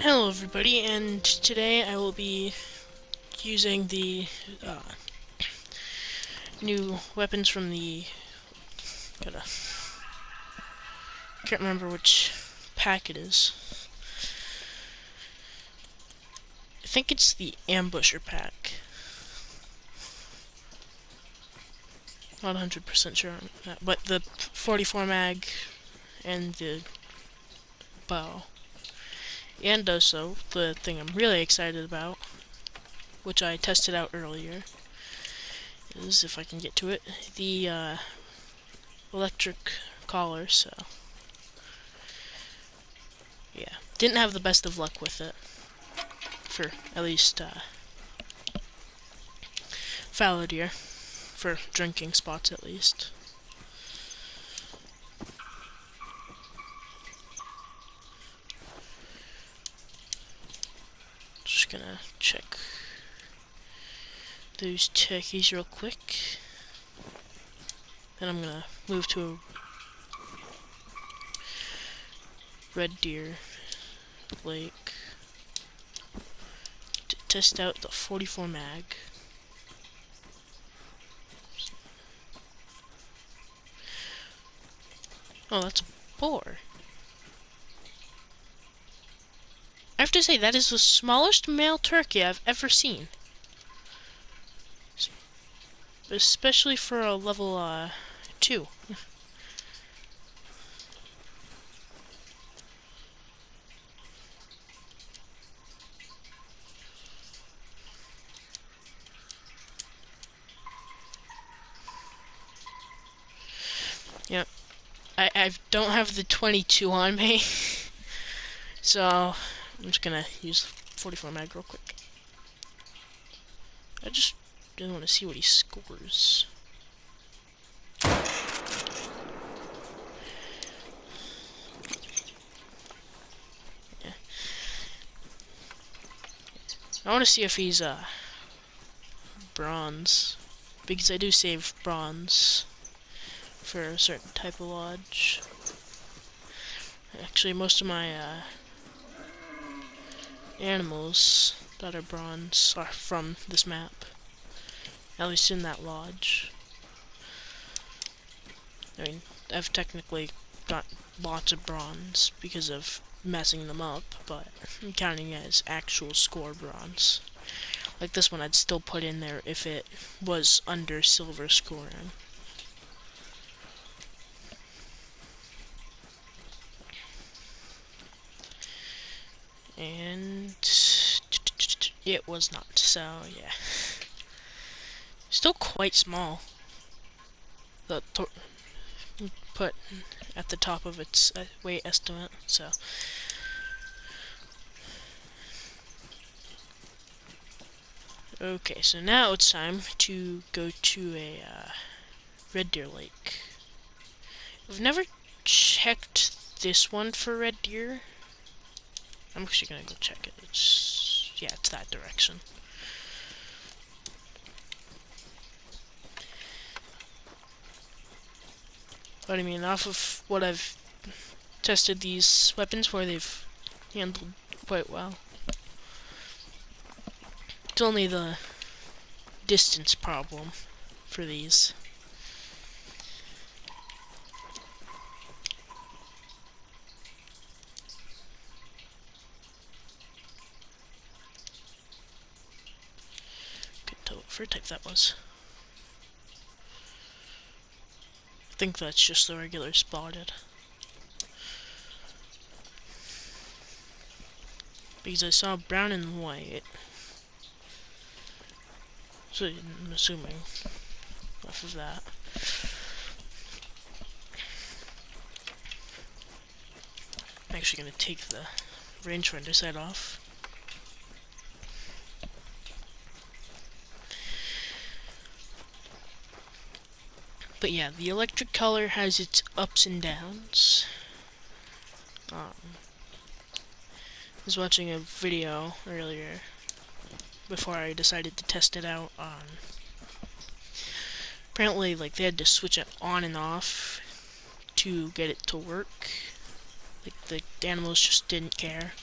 Hello everybody, and today I will be using the new weapons from the gotta can't remember which pack it is. I think it's the Ambusher pack. Not 100% sure on that, but the 44 mag and the bow. And also, the thing I'm really excited about, which I tested out earlier, is, if I can get to it, the electric collar, so yeah. Didn't have the best of luck with it, for at least fallow deer, for drinking spots at least. Just gonna check those turkeys real quick. Then I'm gonna move to a red deer lake to test out the 44 mag. Oh, that's a boar. I have to say, that is the smallest male turkey I've ever seen. Especially for a level 2. Yep. I don't have the 22 on me, so I'm just gonna use 44 mag real quick. I just really want to see what he scores. Yeah. I want to see if he's bronze, because I do save bronze for a certain type of lodge. Actually, most of my animals that are bronze are from this map, at least in that lodge. I mean, I've technically got lots of bronze because of messing them up, but I'm counting it as actual score bronze. Like this one, I'd still put in there if it was under silver scoring. And it was not, so yeah. Still quite small. The put at the top of its weight estimate, so. Okay, so now it's time to go to a red deer lake. I've never checked this one for red deer. I'm actually gonna go check it. Yeah, it's that direction. But I mean, off of what I've tested these weapons for, they've handled quite well. It's only the distance problem for these. Couldn't tell what fur type that was. I think that's just the regular spotted. Because I saw brown and white. So I'm assuming off of that. I'm actually gonna take the rangefinder sight off. But yeah, the electric color has its ups and downs. I was watching a video earlier before I decided to test it out on. Apparently, like, they had to switch it on and off to get it to work. Like, the animals just didn't care.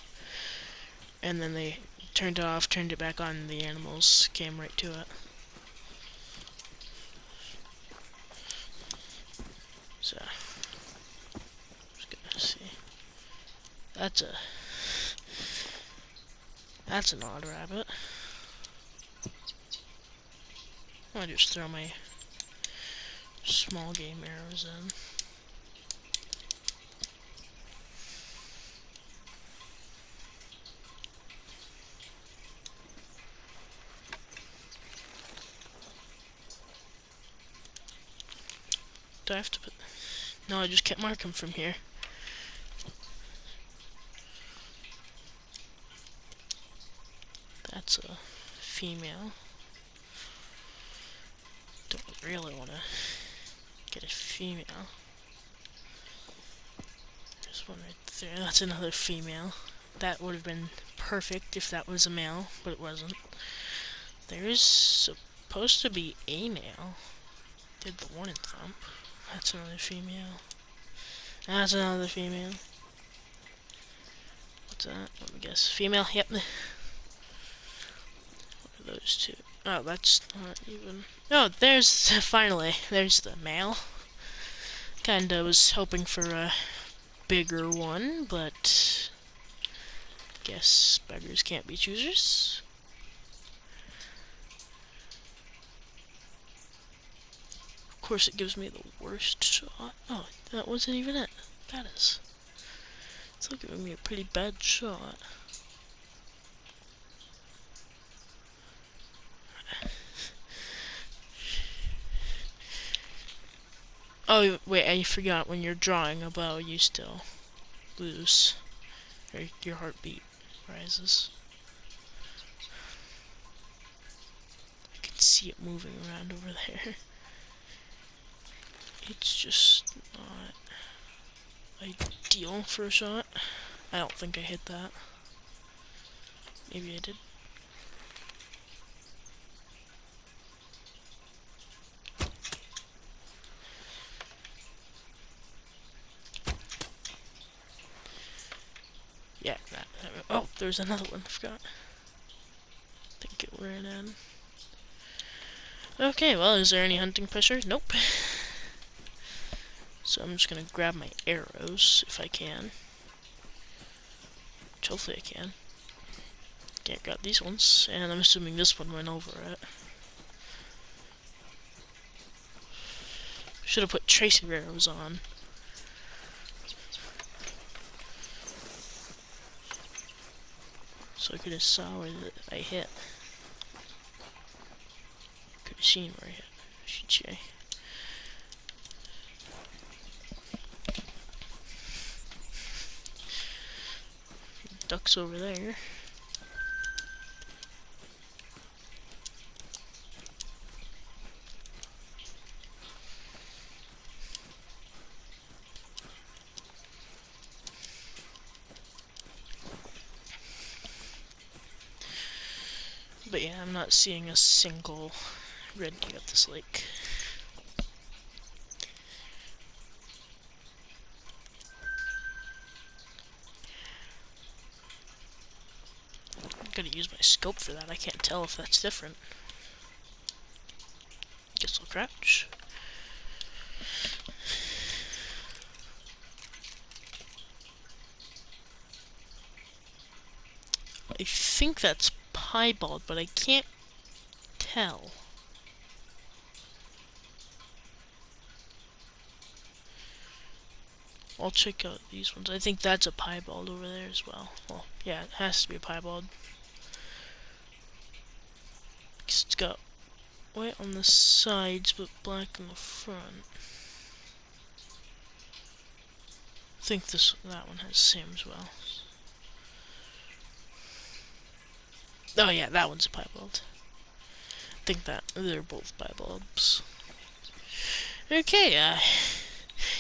and then they turned it off, turned it back on, and the animals came right to it. So, just gonna see. That's an odd rabbit. I'll just throw my small game arrows in. Do I have to put... No, I just can't mark them from here. That's a female. Don't really want to get a female. There's one right there. That's another female. That would have been perfect if that was a male, but it wasn't. There is supposed to be a male. Did the warning thump. That's another female. That's another female. What's that? Let me guess. Female? Yep. What are those two? Oh, that's not even... Oh, there's... Finally. There's the male. Kinda was hoping for a bigger one, but... Guess beggars can't be choosers. Of course it gives me the worst shot. Oh, that wasn't even it. That is. It's still giving me a pretty bad shot. Oh, wait, I forgot, when you're drawing a bow, you still lose. Or your heartbeat rises. I can see it moving around over there. It's just not ideal for a shot. I don't think I hit that. Maybe I did. Yeah, that. Oh, there's another one. I forgot. I think it ran in. Okay, well, is there any hunting pressure? Nope. So I'm just gonna grab my arrows if I can. Which hopefully I can. Yeah, got these ones, and I'm assuming this one went over it. Should have put tracer arrows on. So I could have saw where I hit. Could have seen where I hit, should say. Ducks over there. But yeah, I'm not seeing a single red deer at this lake. I'm gonna use my scope for that. I can't tell if that's different. Guess I'll crouch. I think that's piebald, but I can't tell. I'll check out these ones. I think that's a piebald over there as well. Well, yeah, it has to be a piebald. It's got white on the sides, but black in the front. I think that one has the same as well. Oh yeah, that one's a piebald. I think that they're both piebalds. Okay,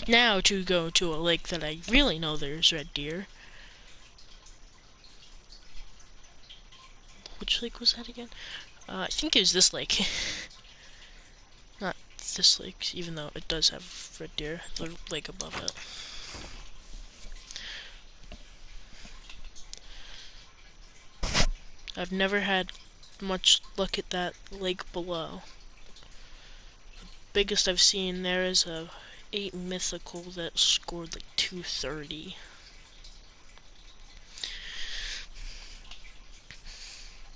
now to go to a lake that I really know there's red deer. Which lake was that again? I think it was this lake. Not this lake, even though it does have red deer. The lake above it. I've never had much luck at that lake below. Biggest I've seen there is a 8 mythical that scored like 230.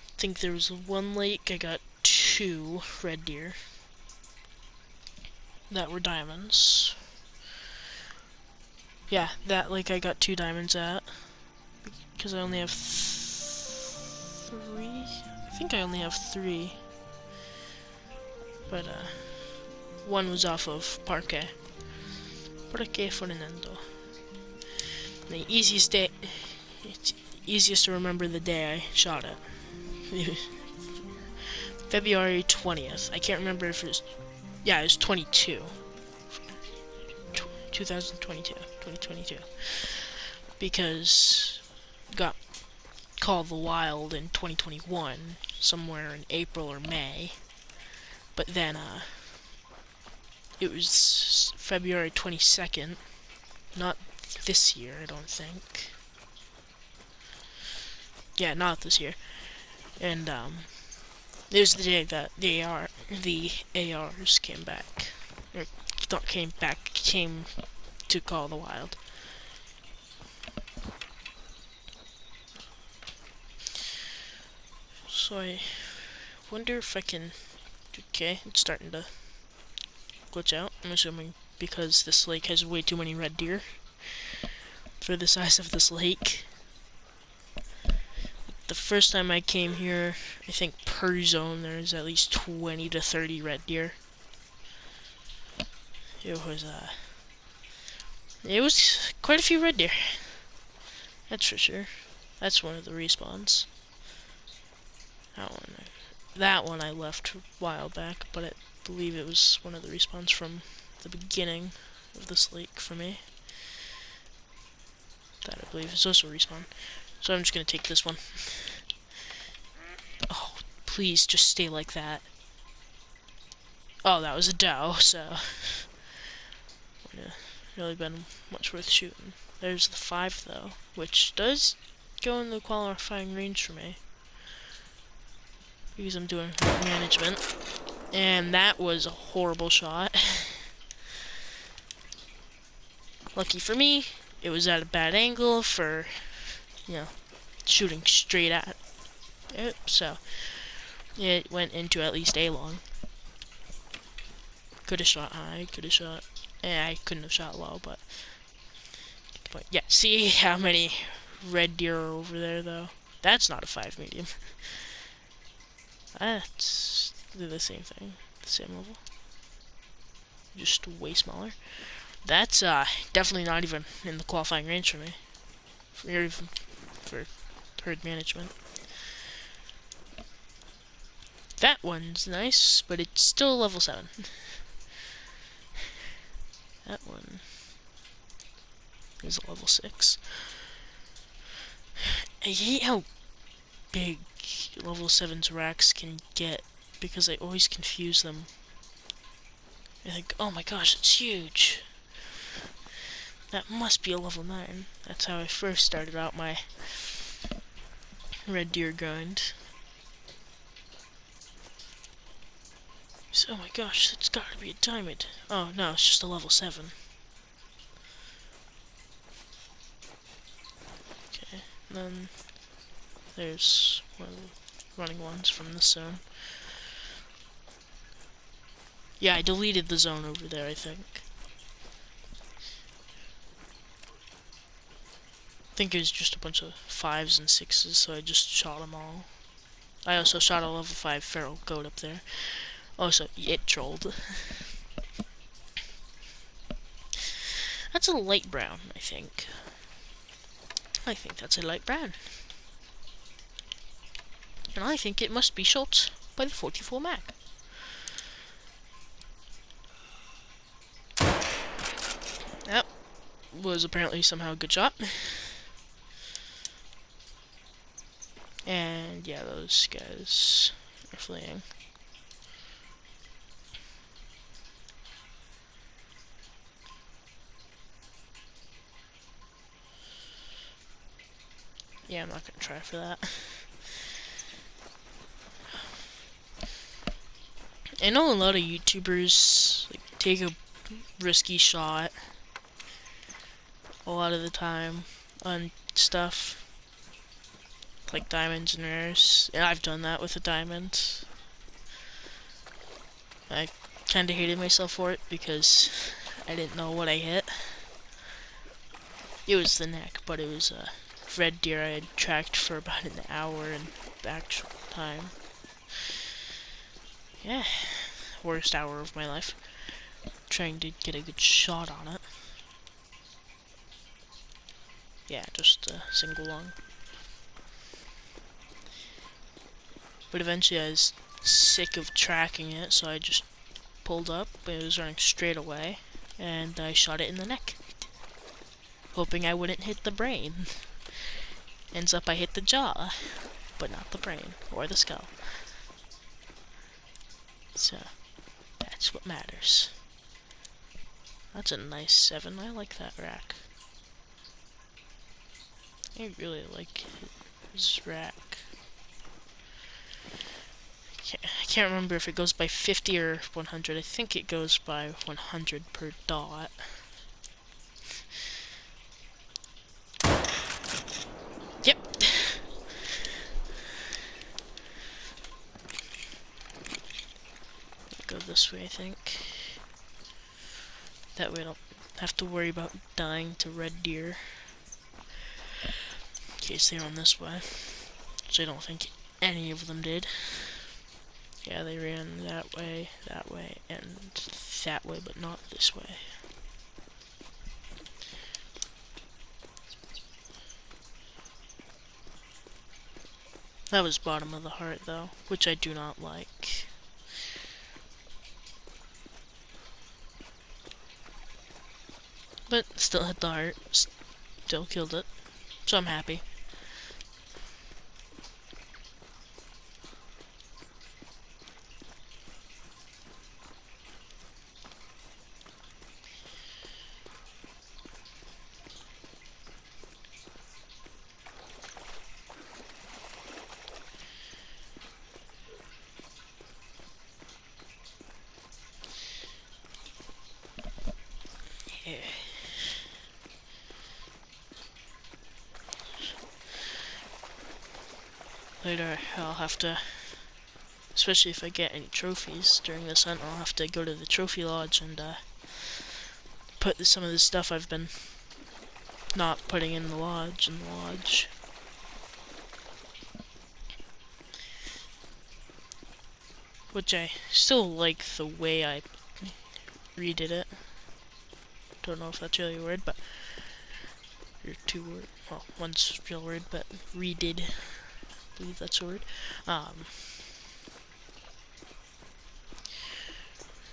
I think there was one lake I got 2 red deer that were diamonds. Yeah, that lake I got 2 diamonds at. Because I only have 3? I think I only have 3. But, one was off of Parque Fernando. The easiest day, it's easiest to remember the day I shot it. February 20th. I can't remember if it was, yeah, it was 2022. Because got Call of the Wild in 2021, somewhere in April or May. But then, it was February 22nd, not this year, I don't think. Yeah, not this year. And, it was the day that the ARs came back. Or, not came back, came to Call of the Wild. So I wonder if I can... Okay, it's starting to glitch out. I'm assuming because this lake has way too many red deer for the size of this lake. The first time I came here, I think per zone there's at least 20 to 30 red deer. It was quite a few red deer. That's for sure. That's one of the respawns. That one I left a while back, but I believe it was one of the respawns from the beginning of this lake for me. That I believe is also a respawn. So I'm just gonna take this one. Oh, please just stay like that. Oh, that was a doe, so yeah, really been much worth shooting. There's the 5 though, which does go in the qualifying range for me. Because I'm doing management. And that was a horrible shot. Lucky for me, it was at a bad angle for, you know, shooting straight at it. So, it went into at least A-long. Could have shot high, could have shot... I couldn't have shot low, but yeah, see how many red deer are over there, though? That's not a 5 medium. That's the same thing, the same level, just way smaller. That's definitely not even in the qualifying range for me, or even for herd management. That one's nice, but it's still level 7. That one is a level 6. I hate how big level 7's racks can get, because I always confuse them. I think, oh my gosh, it's huge. That must be a level 9. That's how I first started out my red deer grind. So, oh my gosh, it's gotta be a diamond. Oh no, it's just a level 7. Okay, and then there's one of the running ones from this zone. Yeah, I deleted the zone over there, I think. I think it was just a bunch of 5s and 6s, so I just shot them all. I also shot a level 5 feral goat up there. Also, it trolled. That's a light brown, I think. I think that's a light brown. And I think it must be shot by the 44 mag. That was apparently somehow a good shot. And yeah, those guys are fleeing. Yeah, I'm not gonna try for that. I know a lot of YouTubers like take a risky shot a lot of the time on stuff like diamonds and rares. And I've done that with a diamond. I kinda hated myself for it because I didn't know what I hit. It was the neck, but it was a red deer I had tracked for about an hour in actual time. Yeah, worst hour of my life. Trying to get a good shot on it. Yeah, just a single lung. But eventually I was sick of tracking it, so I just pulled up. It was running straight away, and I shot it in the neck, hoping I wouldn't hit the brain. Ends up I hit the jaw, but not the brain or the skull. So that's what matters. That's a nice 7. I like that rack. I really like his rack. I can't remember if it goes by 50 or 100. I think it goes by 100 per dot. Yep. Go this way, I think. That way I don't have to worry about dying to red deer. In case they run this way. Which I don't think any of them did. Yeah, they ran that way, and that way, but not this way. That was bottom of the heart, though, which I do not like. But still hit the heart, still killed it, so I'm happy. Yeah. Later, I'll have to, especially if I get any trophies during this hunt, I'll have to go to the trophy lodge and put some of the stuff I've been not putting in the lodge Which I still like the way I redid it. Don't know if that's really a word, but or two word. Well, one's a real word, but redid. I believe that's a word.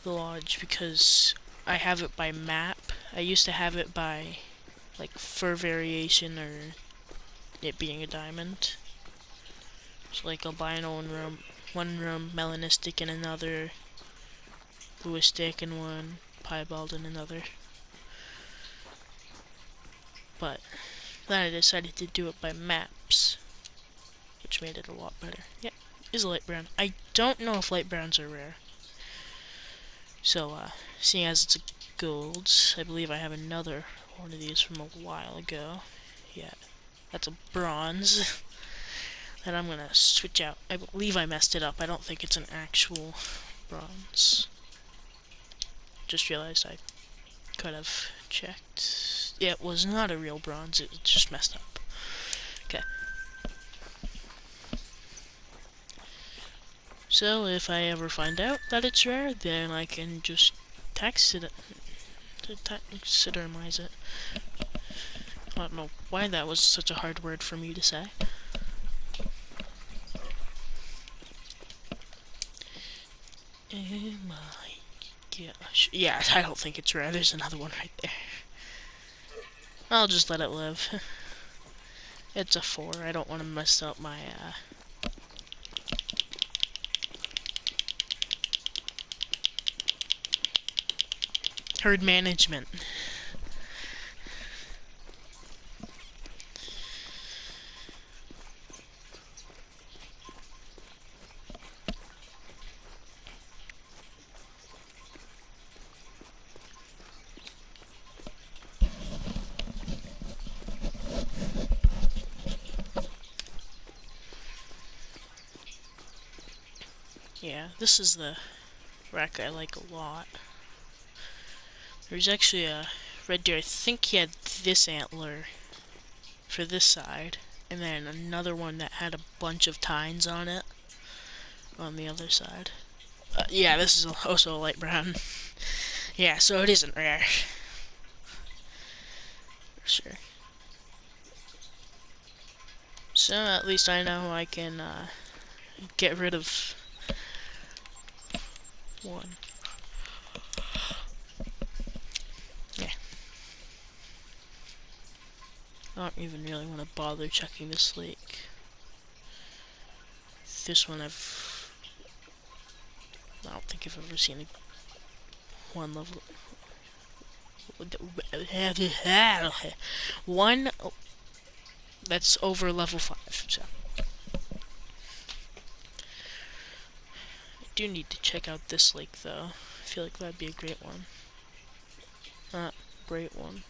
The lodge, because I have it by map. I used to have it by like fur variation or it being a diamond. So like albino in one room, melanistic in another, bluistic in one, piebald in another. But then I decided to do it by maps, which made it a lot better. Yep, is light brown. I don't know if light browns are rare. So, seeing as it's a gold, I believe I have another one of these from a while ago. Yeah, that's a bronze. That I'm gonna switch out. I believe I messed it up. I don't think it's an actual bronze. Just realized I could have checked. Yeah, it was not a real bronze. It just messed up. Okay. So if I ever find out that it's rare, then I can just taxidermize it. I don't know why that was such a hard word for me to say. Oh my gosh. Yeah, I don't think it's rare. There's another one right there. I'll just let it live. It's a 4. I don't want to mess up my, herd management. Yeah, this is the rack I like a lot. There's actually a red deer. I think he had this antler for this side, and then another one that had a bunch of tines on it on the other side. Yeah, this is also a light brown. Yeah, so it isn't rare. For sure. So at least I know I can get rid of one. Yeah. I don't even really want to bother checking this lake. This one I don't think I've ever seen one level. One that's over level 5, so. I do need to check out this lake though. I feel like that'd be a great one. Great one.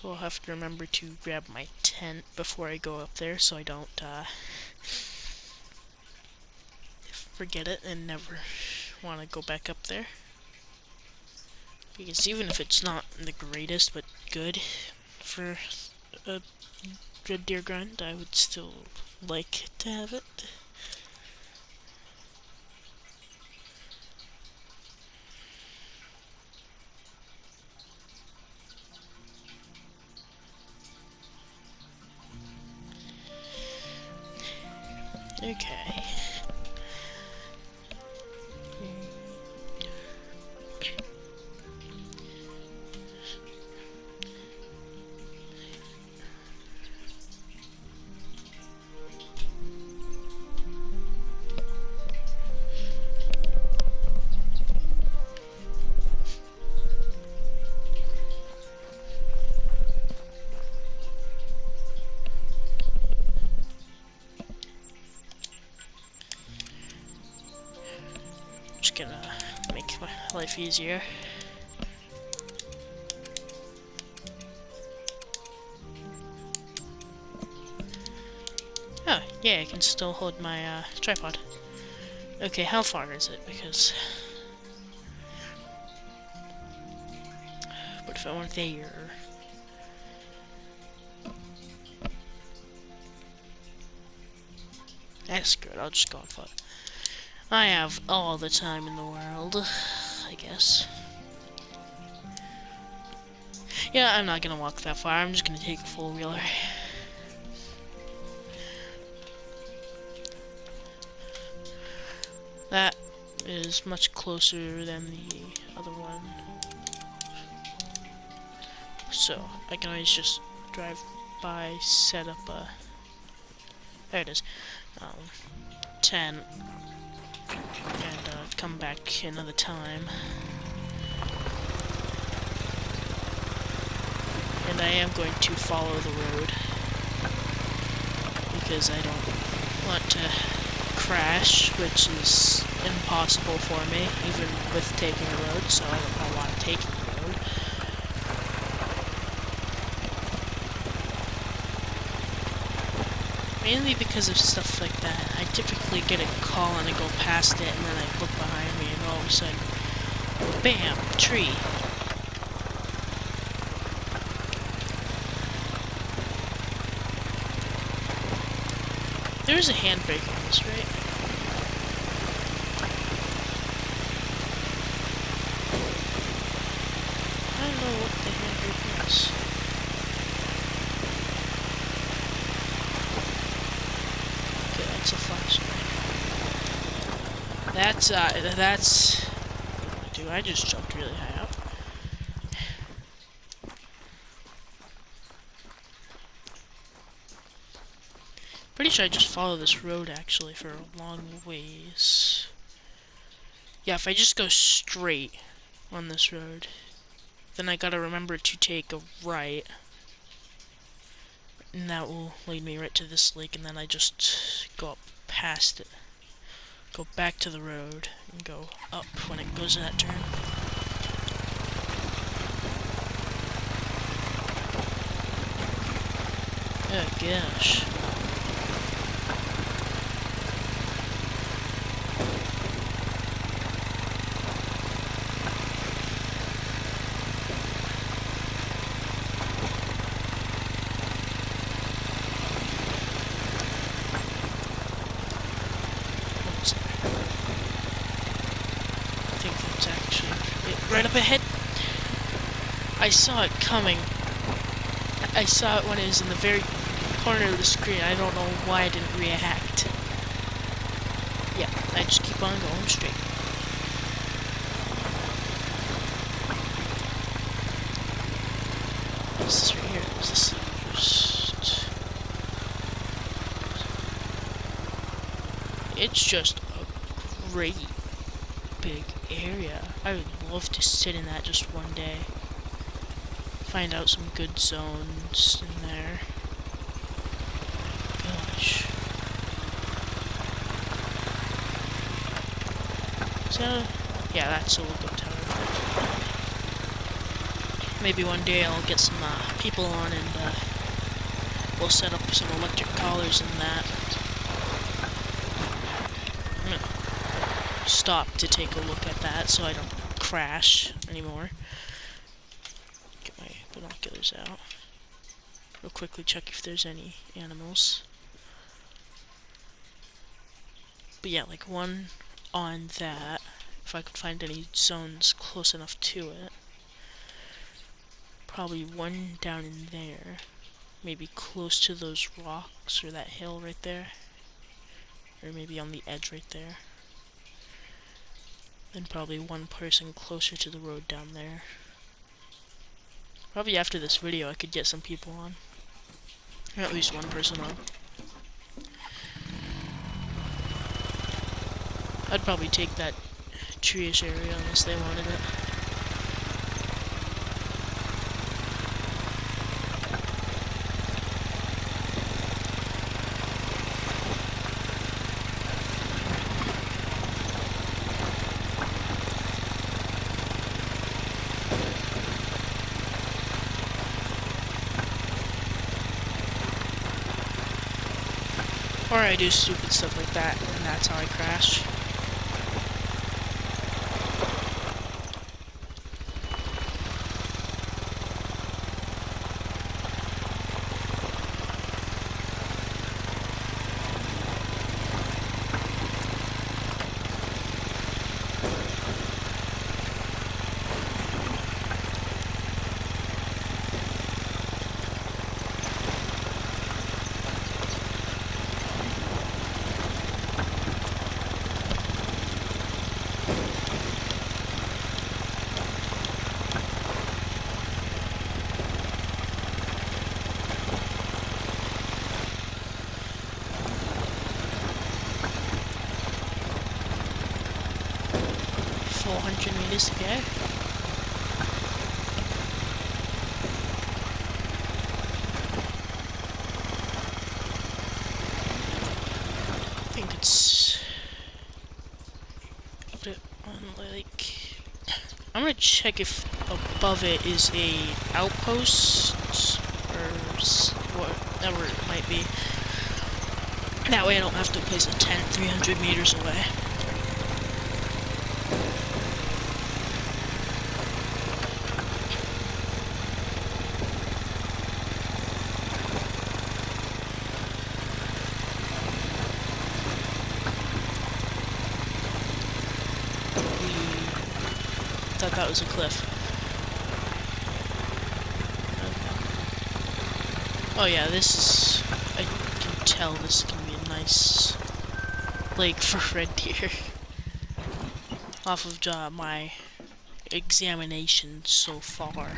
We'll have to remember to grab my tent before I go up there so I don't forget it and never want to go back up there. Because even if it's not the greatest but good for a red deer grind, I would still like to have it. Okay. Just gonna make my life easier. Oh, yeah, I can still hold my tripod. Okay, how far is it? Because what if I went there? That's good, I'll just go on foot. I have all the time in the world, I guess. Yeah, I'm not gonna walk that far, I'm just gonna take a four-wheeler. That is much closer than the other one. So, I can always just drive by, set up a... There it is. Tent. And come back another time. And I am going to follow the road. Because I don't want to crash, which is impossible for me, even with taking a road, so I don't know why I'm taking the road. Mainly because of stuff like that. I typically get a call and I go past it, and then I look behind me, and all of a sudden, bam, tree. There's a handbrake on this, right? I don't know what the handbrake is. Okay, that's a flashlight. That's... Dude, I just jumped really high up. Pretty sure I just follow this road, actually, for a long ways. Yeah, if I just go straight on this road, then I gotta remember to take a right. And that will lead me right to this lake, and then I just go up past it. Go back to the road, and go up when it goes to that turn. Oh gosh. What's there? I think that's actually it. Right up ahead. I saw it coming. I saw it when it was in the very corner of the screen. I don't know why I didn't react. Yeah, I just keep on going straight. What's this right here? Is this just... It's just a great big area. I would love to sit in that just one day. Find out some good zones in there. Gosh. So, yeah, that's a lookup tower. Maybe one day I'll get some people on and we'll set up some electric collars in that. I'm gonna stop to take a look at that so I don't crash anymore. Get my binoculars out. Real quickly check if there's any animals. But yeah, like one on that, if I could find any zones close enough to it. Probably one down in there. Maybe close to those rocks or that hill right there. Or maybe on the edge right there. Then probably one person closer to the road down there. Probably after this video I could get some people on. Or at least one person on. I'd probably take that tree-ish area unless they wanted it. Or I do stupid stuff like that, and that's how I crash. Meters to go. I think it's a bit on like. I'm gonna check if above it is a outpost or whatever it might be. That way I don't have to place a tent 300 meters away. I thought that was a cliff. Okay. Oh yeah, this is... I can tell this is gonna be a nice lake for red deer. Off of my examination so far.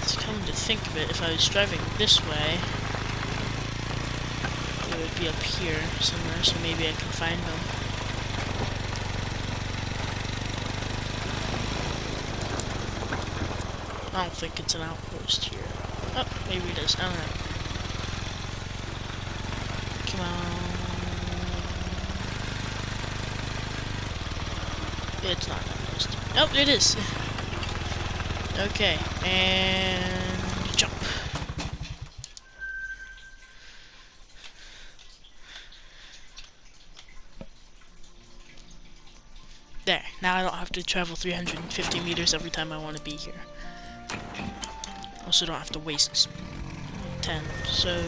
It's come to think of it, if I was driving this way, it would be up here somewhere, so maybe I can find them. I don't think it's an outpost here. Oh, maybe it is. I don't know. Come on. It's not an outpost. Nope, it is. Okay, and Jump. There. Now I don't have to travel 350 meters every time I want to be here. Also don't have to waste 10. So...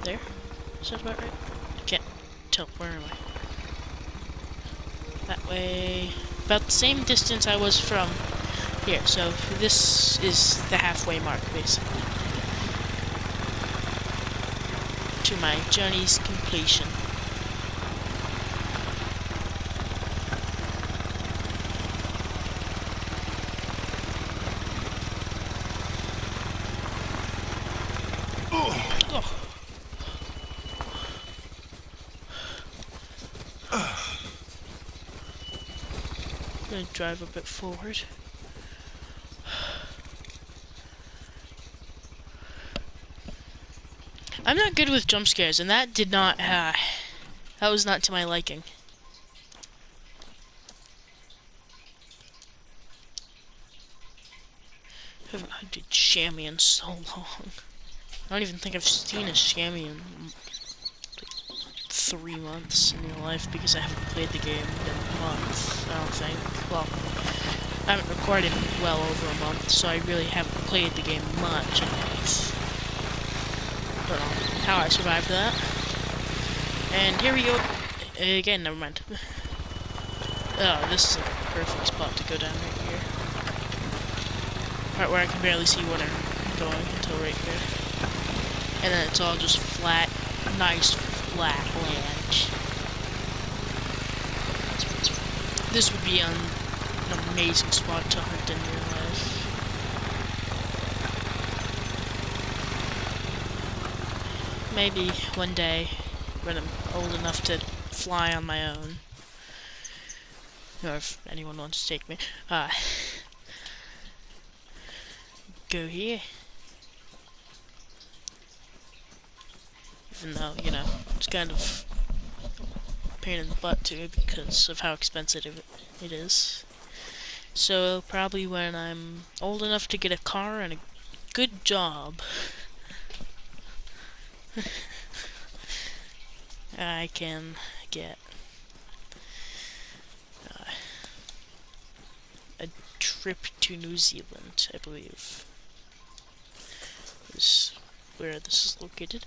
There? Is that about right? Can't tell. Where am I? That way. About the same distance I was from here. So this is the halfway mark, basically, to my journey's completion. I'm gonna drive a bit forward. I'm not good with jump scares, and that did not, that was not to my liking. I haven't hunted chamois in so long. I don't even think I've seen a chamois in like 3 months in real life, because I haven't played the game in a month, I don't think. Well, I haven't recorded in well over a month, so I really haven't played the game much in a month. Don't know how I survived that. And here we go. Again, never mind. Oh, this is a perfect spot to go down right here. Part where I can barely see what I'm going until right here. And then it's all just flat, nice flat land. This would be an amazing spot to hunt in real life. Maybe one day, when I'm old enough to fly on my own. Or if anyone wants to take me. Go here. Even though, you know, it's kind of a pain in the butt too, because of how expensive it is. So, probably when I'm old enough to get a car and a good job, I can get a trip to New Zealand, I believe, is where this is located.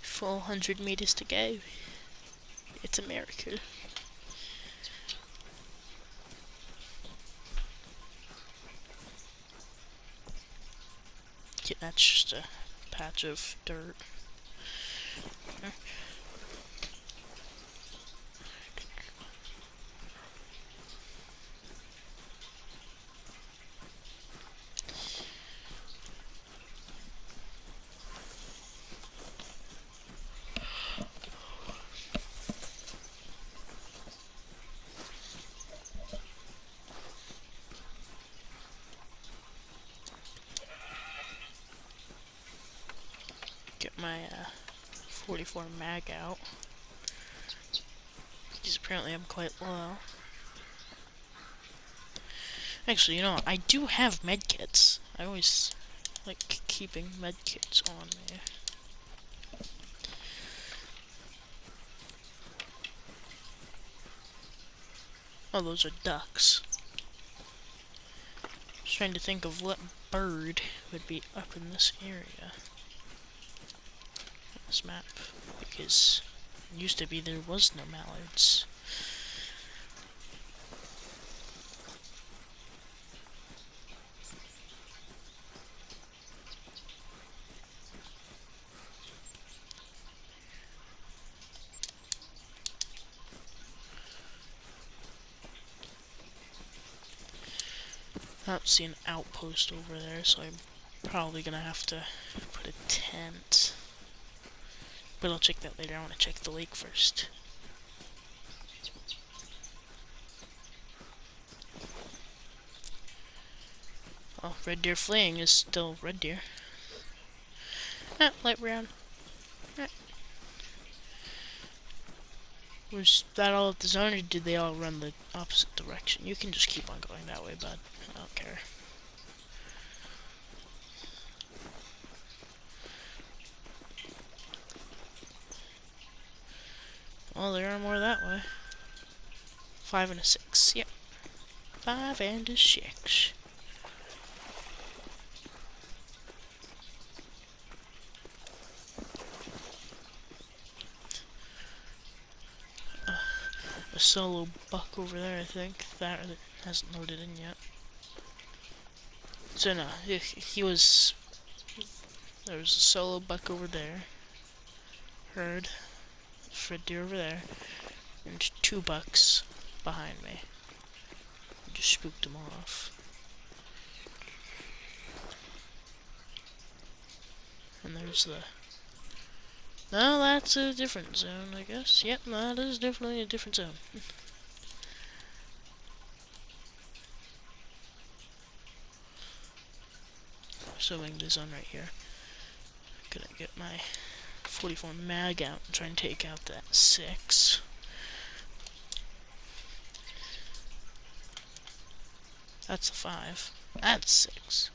Full 100 meters to go. It's a miracle. Yeah, that's just a patch of dirt. Get my 44 mag out, because apparently I'm quite low. Actually, you know, I do have medkits. I always like keeping medkits on me. Oh, those are ducks. Just trying to think of what bird would be up in this area. This map, because it used to be there was no mallards. I don't see an outpost over there, so I'm probably gonna have to put a tent. But I'll check that later. I want to check the lake first. Oh, red deer fleeing is still red deer. Ah, light brown. Ah. Was that all at the zone, or did they all run the opposite direction? You can just keep on going that way, bud. I don't care. Well, there are more that way. 5 and a 6. Yep. 5 and a 6. A solo buck over there, I think. That hasn't loaded in yet. So no, he was... There was a solo buck over there. Herd. Red deer over there. And 2 bucks behind me. Just spooked them off. And there's the... No, that's a different zone, I guess. Yep, that is definitely a different zone. Assuming the zone right here. Gonna get my 44 mag out and try and take out that 6. That's a 5. That's 6.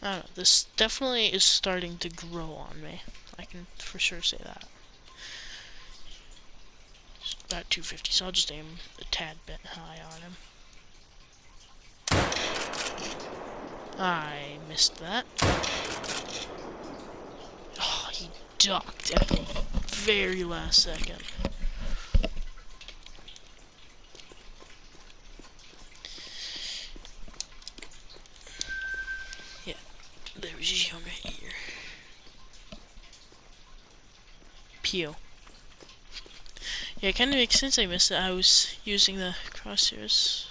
I don't know, this definitely is starting to grow on me. I can for sure say that. It's about 250, so I'll just aim a tad bit high on him. I missed that. Oh, he ducked at the very last second. Yeah, there's him right here. Pew. Yeah, it kind of makes sense I missed it. I was using the crosshairs.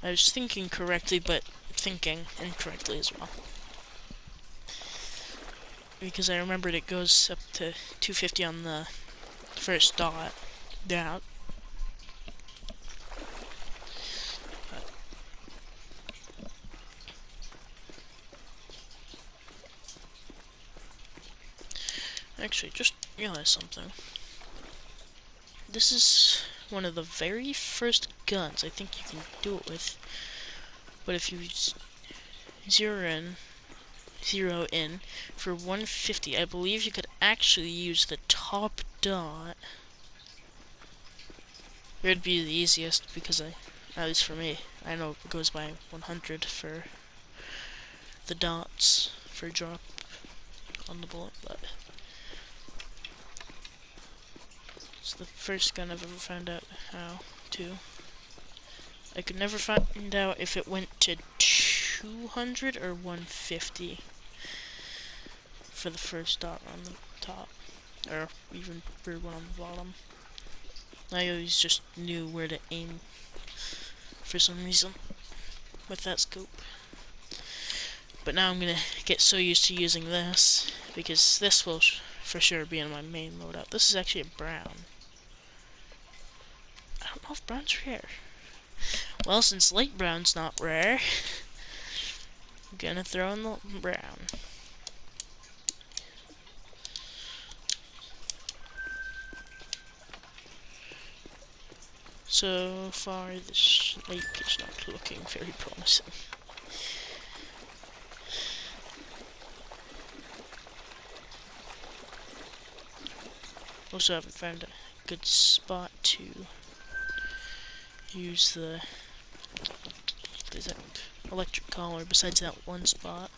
I was thinking correctly, but thinking incorrectly as well. Because I remembered it goes up to 250 on the first dot. Yeah. Actually, just realized something. This is one of the very first guns I think you can do it with. But if you zero in for 150, I believe you could actually use the top dot. It would be the easiest because at least for me, I know it goes by 100 for the dots for drop on the bullet, but it's the first gun I've ever found out how to. I could never find out if it went to 200 or 150 for the first dot on the top, or even for one on the bottom. I always just knew where to aim for some reason with that scope. But now I'm gonna get so used to using this, because this will for sure be in my main loadout. This is actually a brown. I don't know if brown's rare. Well, since light brown's not rare, I'm gonna throw in the brown. So far, this lake is not looking very promising. Also haven't found a good spot to use the electric collar besides that one spot.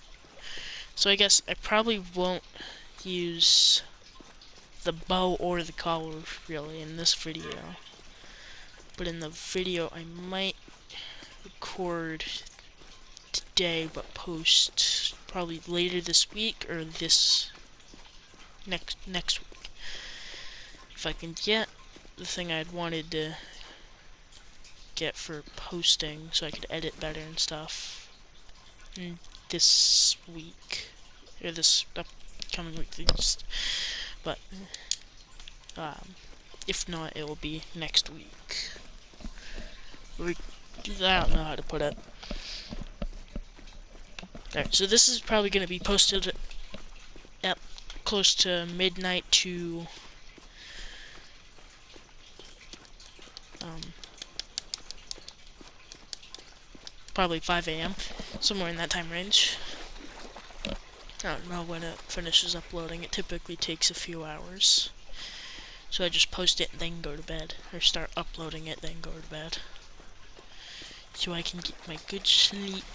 So I guess I probably won't use the bow or the collar really in this video. But in the video I might record today but post probably later this week or this next week. If I can get the thing I'd wanted to get for posting so I could edit better and stuff this week, or this upcoming week, but if not, it will be next week. I don't know how to put it. Alright, so this is probably going to be posted at close to midnight to probably 5 a.m. somewhere in that time range. I don't know when it finishes uploading. It typically takes a few hours. So I just post it and then go to bed. Or start uploading it, then go to bed. So I can get my good sleep.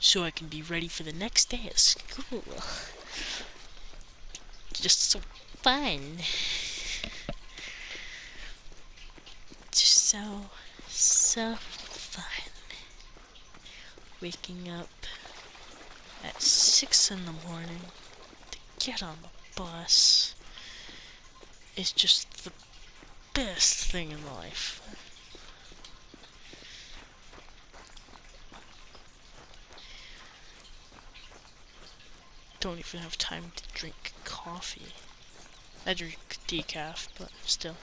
So I can be ready for the next day at school. It's just so fun. Just so fun. Waking up at 6 in the morning to get on the bus is just the best thing in life. Don't even have time to drink coffee. I drink decaf, but still.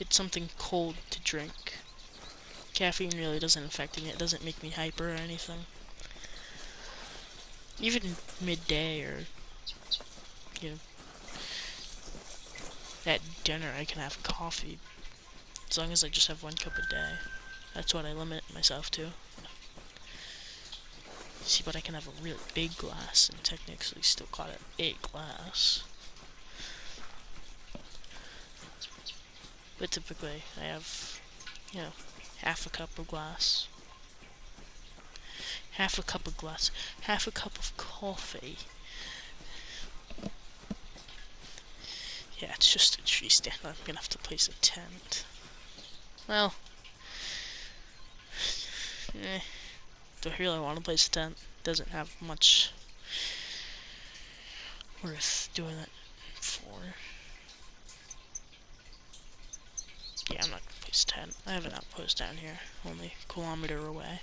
It's something cold to drink. Caffeine really doesn't affect me. It doesn't make me hyper or anything. Even midday or, you know, at dinner I can have coffee. As long as I just have 1 cup a day. That's what I limit myself to. See, but I can have a really big glass and technically still call it a glass. But typically I have, you know, half a cup of glass. Half a cup of glass. Half a cup of coffee. Yeah, it's just a tree stand. I'm gonna have to place a tent. Well, do I really want to place a tent? Doesn't have much worth doing it for. Yeah, I'm not gonna place a tent. I have an outpost down here, only a kilometer away.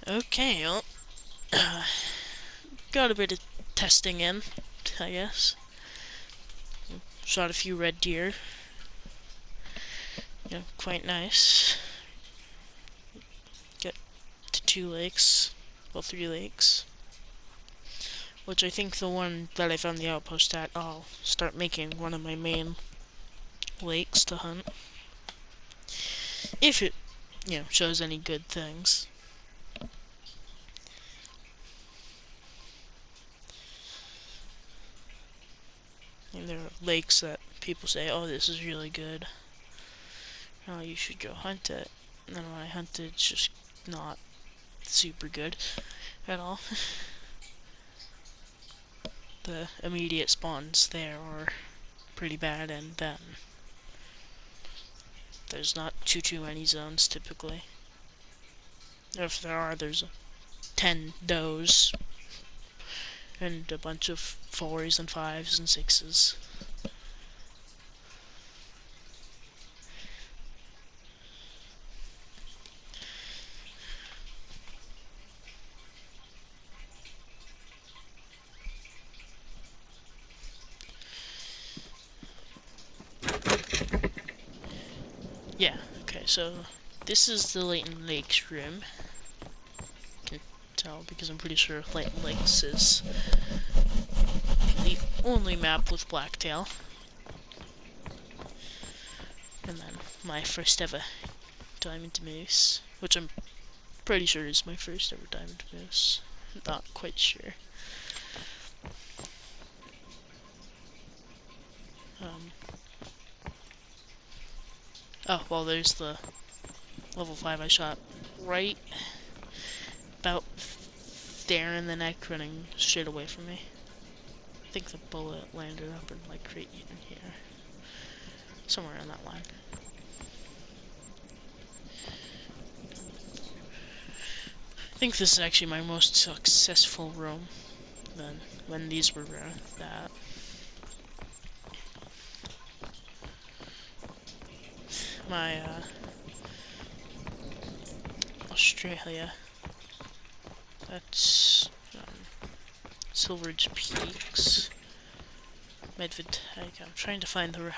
Okay, well, got a bit of testing in, I guess. Shot a few red deer. You know, quite nice. Got to 2 lakes, well, 3 lakes. Which I think the one that I found the outpost at, I'll start making one of my main lakes to hunt. If it, you know, shows any good things. And there are lakes that people say, oh, this is really good. Oh, you should go hunt it. And then when I hunt it, it's just not super good at all. The immediate spawns there are pretty bad, and then there's not too many zones typically. If there are, there's 10 does and a bunch of 4s and 5s and 6s. Yeah, okay, so this is the Layton Lakes room. You can tell because I'm pretty sure Layton Lakes is the only map with blacktail. And then my first ever diamond moose, which I'm pretty sure is my first ever diamond moose. Not quite sure. Oh, well, there's the level 5 I shot right about there in the neck, running straight away from me. I think the bullet landed up in, like, right in here. Somewhere on that line. I think this is actually my most successful room than when these were rare. That my Australia. That's Silveridge Peaks. Medvedtag. I'm trying to find the room.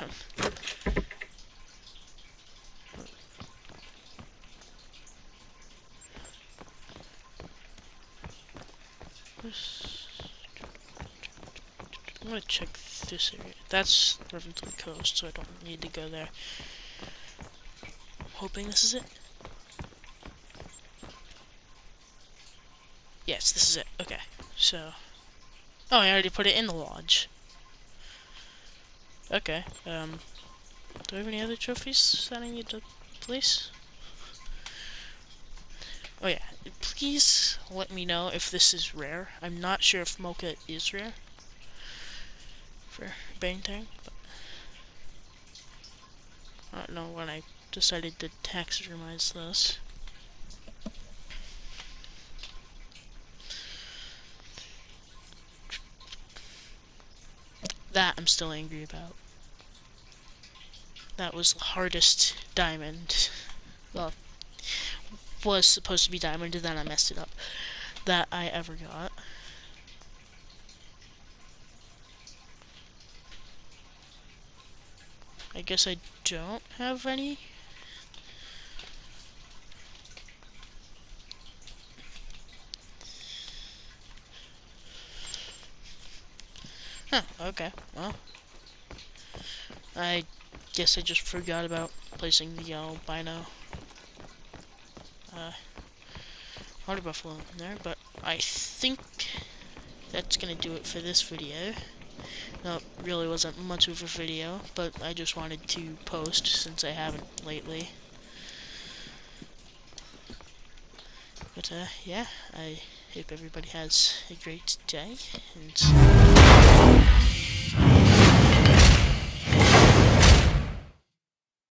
I'm gonna check this area. That's Rivington Coast, so I don't need to go there. I'm hoping this is it. Yes, this is it. Okay, so... Oh, I already put it in the lodge. Okay, do I have any other trophies that I need to place? Oh yeah, please let me know if this is rare. I'm not sure if Mocha is rare for Bangtang, but I don't know when I decided to taxidermize this. That I'm still angry about. That was the hardest diamond. Well, was supposed to be diamond, and then I messed it up. That I ever got. I guess I don't have any. Huh, okay, well. I guess I just forgot about placing the albino water buffalo in there, but I think that's gonna do it for this video. No, it really wasn't much of a video, but I just wanted to post since I haven't lately. But yeah, I hope everybody has a great day, and